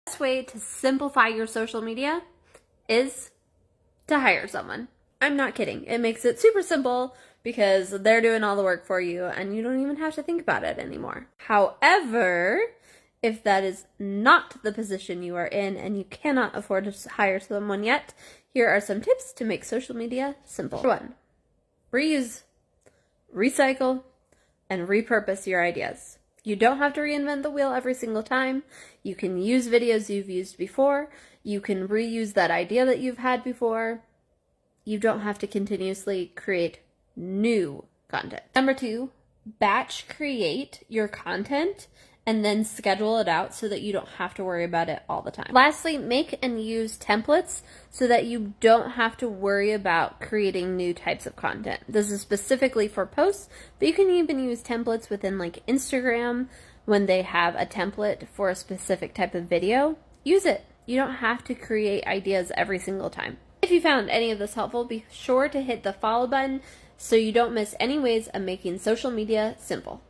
Best way to simplify your social media is to hire someone. I'm not kidding. It makes it super simple because they're doing all the work for you and you don't even have to think about it anymore. However, if that is not the position you are in and you cannot afford to hire someone yet, here are some tips to make social media simple. 1. Reuse, recycle, and repurpose your ideas. You don't have to reinvent the wheel every single time. You can use videos you've used before. You can reuse that idea that you've had before. You don't have to continuously create new content. Number 2, batch create your content and then schedule it out so that you don't have to worry about it all the time. Lastly, make and use templates so that you don't have to worry about creating new types of content. This is specifically for posts, but you can even use templates within like Instagram when they have a template for a specific type of video. Use it. You don't have to create ideas every single time. If you found any of this helpful, be sure to hit the follow button so you don't miss any ways of making social media simple.